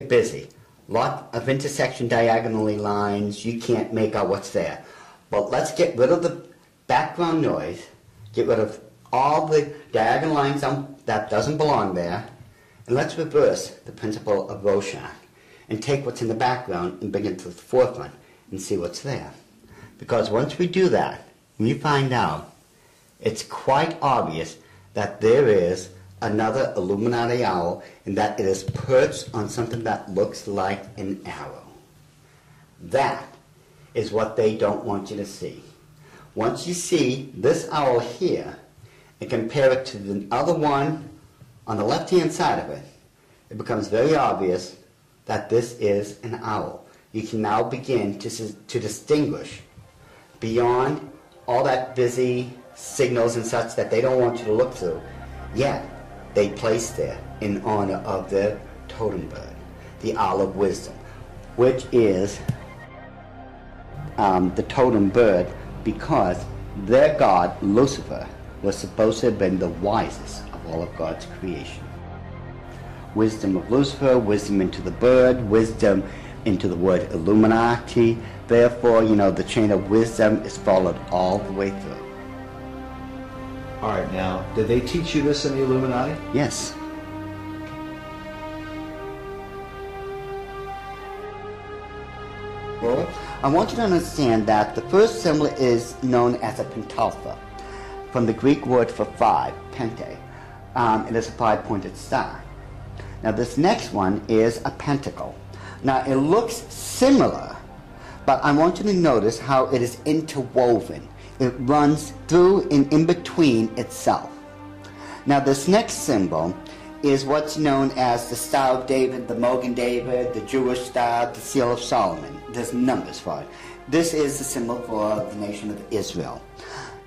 busy. Lot of intersection diagonally lines, you can't make out what's there. But let's get rid of the background noise, get rid of all the diagonal lines that doesn't belong there, and let's reverse the principle of Rorschach and take what's in the background and bring it to the forefront and see what's there. Because once we do that, we find out it's quite obvious that there is another Illuminati owl and that it is perched on something that looks like an arrow. That is what they don't want you to see. Once you see this owl here and compare it to the other one on the left-hand side of it, it becomes very obvious that this is an owl. You can now begin to distinguish beyond all that busy signals and such that they don't want you to look through. Yet, they place there in honor of their totem bird, the owl of wisdom, which is the totem bird because their god, Lucifer, was supposed to have been the wisest of all of God's creation. Wisdom of Lucifer, wisdom into the bird, wisdom into the word Illuminati. Therefore, the chain of wisdom is followed all the way through. All right, now, did they teach you this in the Illuminati? Yes. Well, I want you to understand that the first symbol is known as a pentalpha, from the Greek word for five, pente. It is a five-pointed star. Now, this next one is a pentacle. Now, it looks similar, but I want you to notice how it is interwoven. It runs through and in between itself. Now, this next symbol is what's known as the Star of David, the Mogan David, the Jewish Star, the Seal of Solomon. There's numbers for it. This is the symbol for the nation of Israel.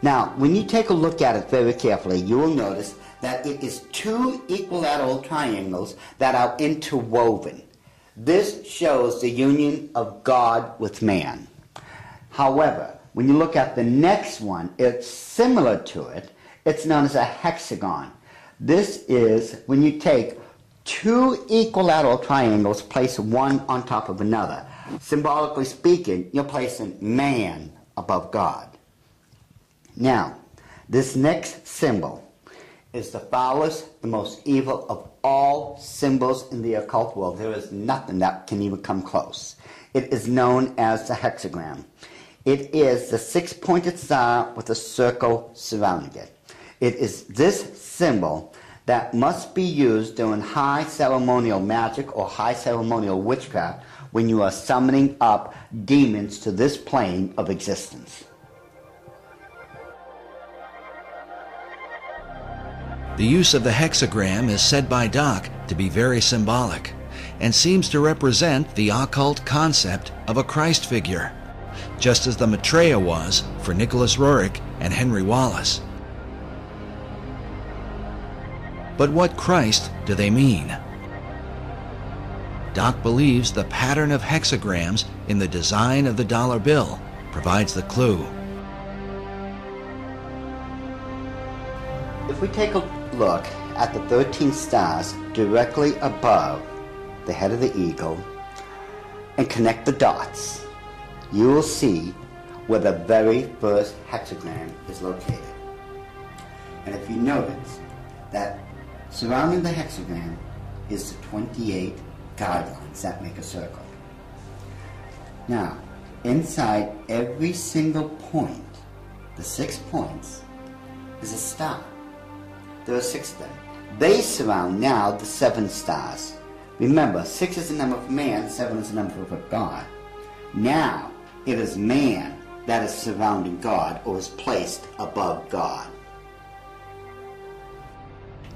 Now, when you take a look at it very carefully, you will notice that it is two equilateral triangles that are interwoven. This shows the union of God with man. However, when you look at the next one, it's similar to it. It's known as a hexagon. This is when you take two equilateral triangles, place one on top of another. Symbolically speaking, you're placing man above God. Now, this next symbol is the foulest, the most evil of all symbols in the occult world. There is nothing that can even come close. It is known as the hexagram. It is the six-pointed star with a circle surrounding it. It is this symbol that must be used during high ceremonial magic or high ceremonial witchcraft when you are summoning up demons to this plane of existence. The use of the hexagram is said by Doc to be very symbolic and seems to represent the occult concept of a Christ figure, just as the Maitreya was for Nicholas Roerich and Henry Wallace. But what Christ do they mean? Doc believes the pattern of hexagrams in the design of the dollar bill provides the clue. If we take a look at the 13 stars directly above the head of the eagle and connect the dots, you will see where the very first hexagram is located. And if you notice that surrounding the hexagram is the 28 guidelines that make a circle. Now, inside every single point, the 6 points, is a star. There are 6 of them. They surround now the 7 stars. Remember, 6 is the number of man, 7 is the number of God. Now, it is man that is surrounding God or is placed above God.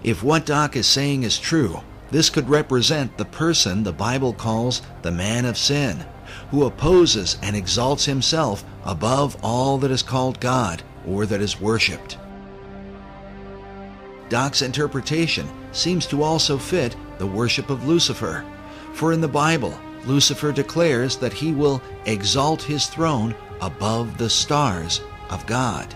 If what Doc is saying is true, this could represent the person the Bible calls the man of sin, who opposes and exalts himself above all that is called God or that is worshipped. Doc's interpretation seems to also fit the worship of Lucifer, for in the Bible, Lucifer declares that he will exalt his throne above the stars of God.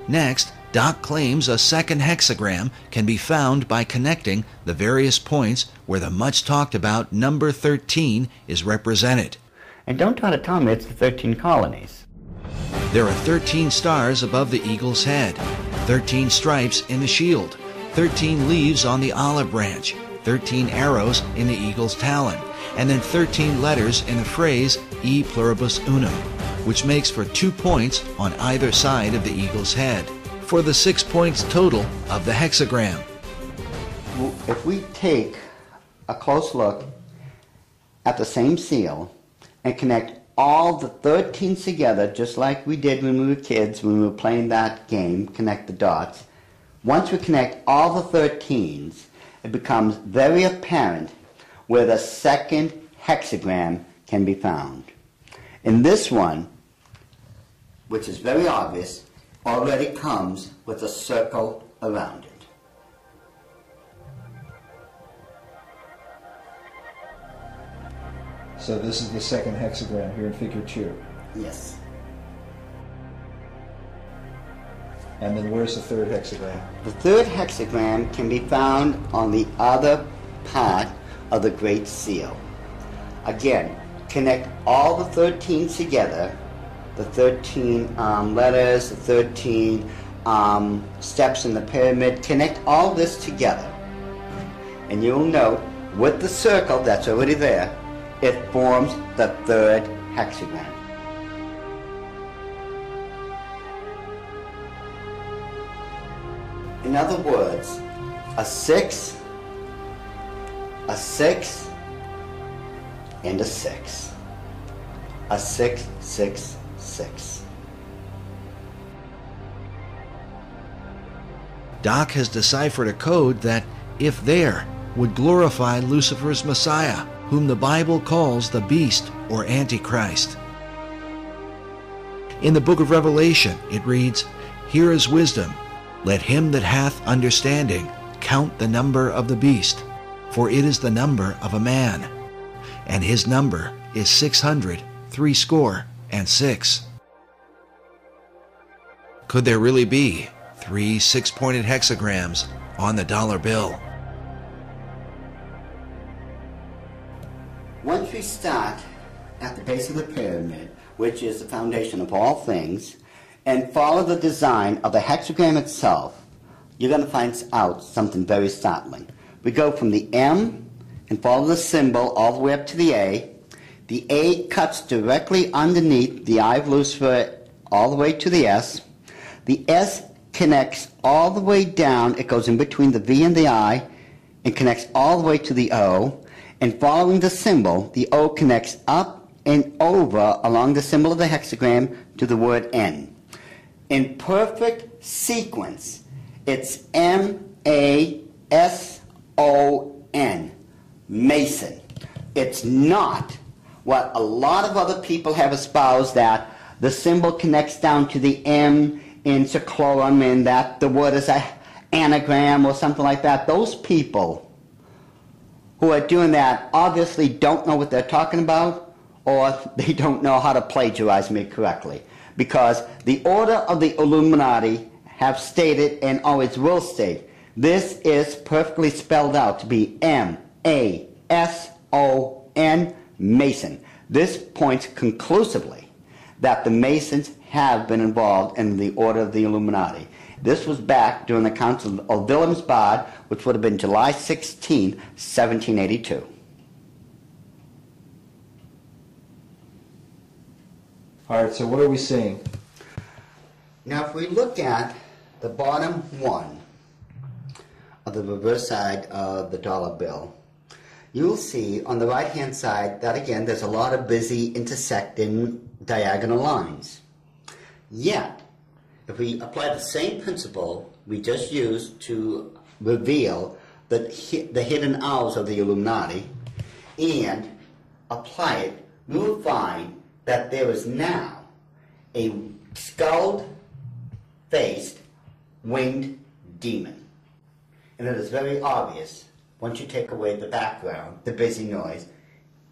Next, Doc claims a second hexagram can be found by connecting the various points where the much talked about number 13 is represented. And don't try to tell me it's the 13 colonies. There are 13 stars above the eagle's head, 13 stripes in the shield, 13 leaves on the olive branch, 13 arrows in the eagle's talon, and then 13 letters in the phrase E pluribus unum, which makes for 2 points on either side of the eagle's head, for the 6 points total of the hexagram. If we take a close look at the same seal and connect all the 13 together, just like we did when we were kids, when we were playing that game, connect the dots, once we connect all the 13s, it becomes very apparent where the second hexagram can be found. In this one, which is very obvious, already comes with a circle around it. So this is the second hexagram here in figure 2. Yes. And then where's the third hexagram? The third hexagram can be found on the other part of the Great Seal. Again, connect all the 13 together, the 13 letters, the 13 steps in the pyramid, connect all this together. And you'll note with the circle that's already there, it forms the third hexagram. In other words, a 6, and a 6. A 6, 6, 6. Doc has deciphered a code that, if there, would glorify Lucifer's Messiah, whom the Bible calls the beast or Antichrist. In the book of Revelation, it reads, "Here is wisdom. Let him that hath understanding count the number of the beast, for it is the number of a man, and his number is 666." Could there really be 3 6-pointed hexagrams on the dollar bill? Once we start at the base of the pyramid, which is the foundation of all things, and follow the design of the hexagram itself, you're going to find out something very startling. We go from the M and follow the symbol all the way up to the A. The A cuts directly underneath the eye of Lucifer all the way to the S. The S connects all the way down. It goes in between the V and the I and connects all the way to the O. And following the symbol, the O connects up and over along the symbol of the hexagram to the word N. In perfect sequence, it's M-A-S-O-N, Mason. It's not what a lot of other people have espoused, that the symbol connects down to the M in seclorum and that the word is an anagram or something like that. Those people who are doing that obviously don't know what they're talking about, or they don't know how to plagiarize me correctly. Because the order of the Illuminati have stated and always will state, this is perfectly spelled out to be M-A-S-O-N, Mason. This points conclusively that the Masons have been involved in the order of the Illuminati. This was back during the Council of Wilhelmsbad, which would have been July 16, 1782. All right, so what are we seeing? Now, if we look at the bottom one of the reverse side of the dollar bill, you'll see on the right-hand side that, again, there's a lot of busy intersecting diagonal lines. Yet, if we apply the same principle we just used to reveal the hidden owls of the Illuminati and apply it, we will find that there is now a skull-faced winged demon. And it is very obvious, once you take away the background, the busy noise,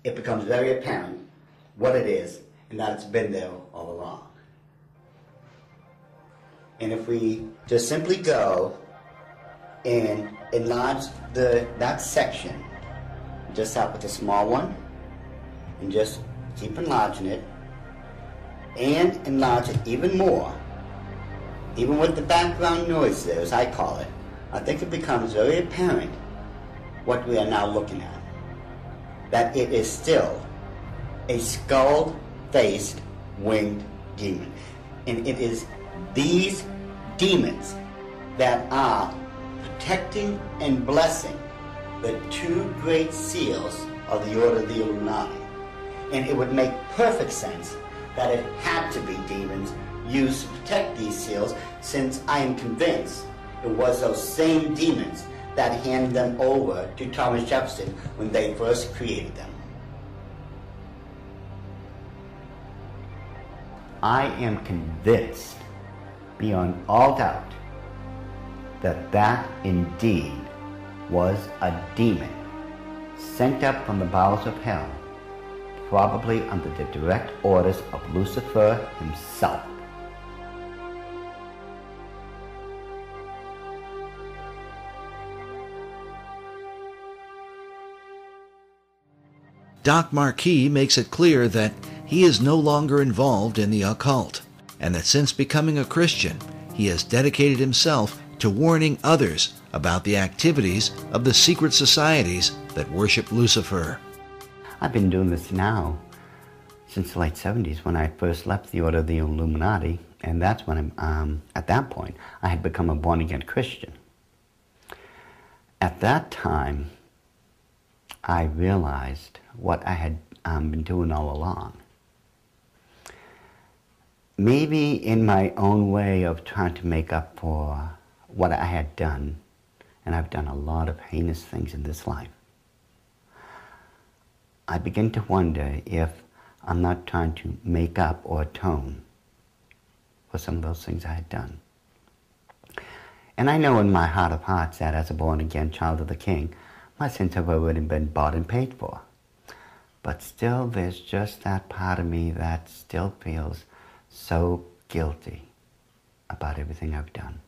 it becomes very apparent what it is and that it's been there all along. And if we just simply go and enlarge that section, just start with a small one, and just keep enlarging it, and enlarge it even more, even with the background noise there, as I call it, I think it becomes very apparent what we are now looking at. That it is still a skull-faced winged demon. And it is these demons that are protecting and blessing the two great seals of the Order of the Illuminati. And it would make perfect sense that it had to be demons used to protect these seals, since I am convinced it was those same demons that handed them over to Thomas Jefferson when they first created them. I am convinced, beyond all doubt, that that indeed was a demon sent up from the bowels of hell, probably under the direct orders of Lucifer himself. Doc Marquis makes it clear that he is no longer involved in the occult, and that since becoming a Christian, he has dedicated himself to warning others about the activities of the secret societies that worship Lucifer. I've been doing this now since the late 70s, when I first left the Order of the Illuminati, and that's when at that point I had become a born-again Christian. At that time, I realized what I had been doing all along. Maybe in my own way of trying to make up for what I had done, and I've done a lot of heinous things in this life, I begin to wonder if I'm not trying to make up or atone for some of those things I had done. And I know in my heart of hearts that as a born-again child of the King, my sins have already been bought and paid for. But still, there's just that part of me that still feels so guilty about everything I've done.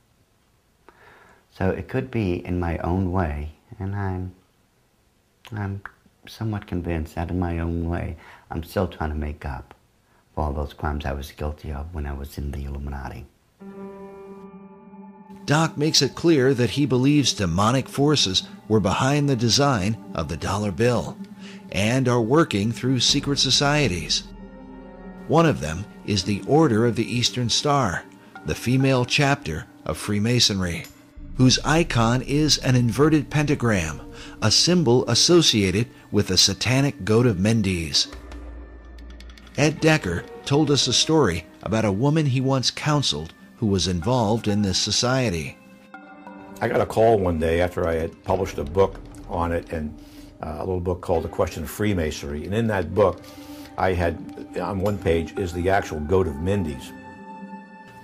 So it could be in my own way, and I'm somewhat convinced that in my own way, I'm still trying to make up for all those crimes I was guilty of when I was in the Illuminati. Doc makes it clear that he believes demonic forces were behind the design of the dollar bill and are working through secret societies. One of them is the Order of the Eastern Star, the female chapter of Freemasonry, whose icon is an inverted pentagram, a symbol associated with the satanic goat of Mendes. Ed Decker told us a story about a woman he once counseled who was involved in this society. I got a call one day after I had published a book on it, and a little book called The Question of Freemasonry. And in that book, I had, on one page, is the actual goat of Mendes.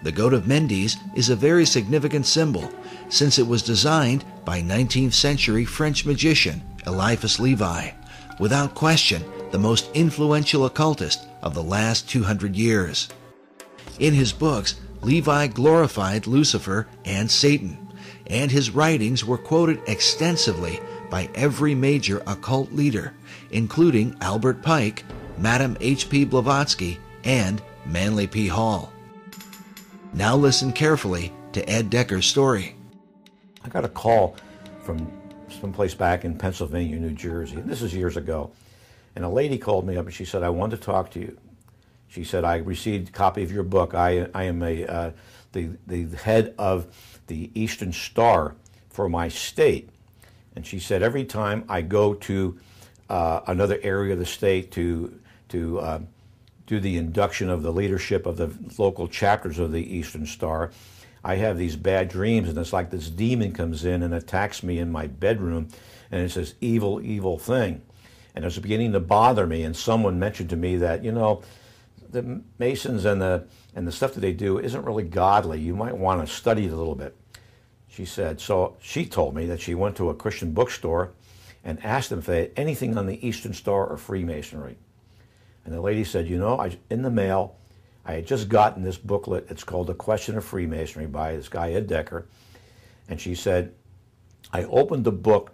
The goat of Mendes is a very significant symbol, since it was designed by 19th century French magician Eliphas Levi, without question the most influential occultist of the last 200 years. In his books, Levi glorified Lucifer and Satan, and his writings were quoted extensively by every major occult leader, including Albert Pike, Madame H.P. Blavatsky, and Manly P. Hall. Now listen carefully to Ed Decker's story. I got a call from someplace back in Pennsylvania, New Jersey, and this is years ago. And a lady called me up and she said, "I want to talk to you." She said, "I received a copy of your book. I am the head of the Eastern Star for my state." And she said, "Every time I go to another area of the state to do the induction of the leadership of the local chapters of the Eastern Star, I have these bad dreams, and it's like this demon comes in and attacks me in my bedroom, and it's this evil, evil thing. And it was beginning to bother me, and someone mentioned to me that, you know, the Masons and the stuff that they do isn't really godly. You might want to study it a little bit." She said, so she told me that she went to a Christian bookstore and asked them if they had anything on the Eastern Star or Freemasonry. And the lady said, "You know, in the mail, I had just gotten this booklet. It's called A Question of Freemasonry by this guy, Ed Decker. And she said, I opened the book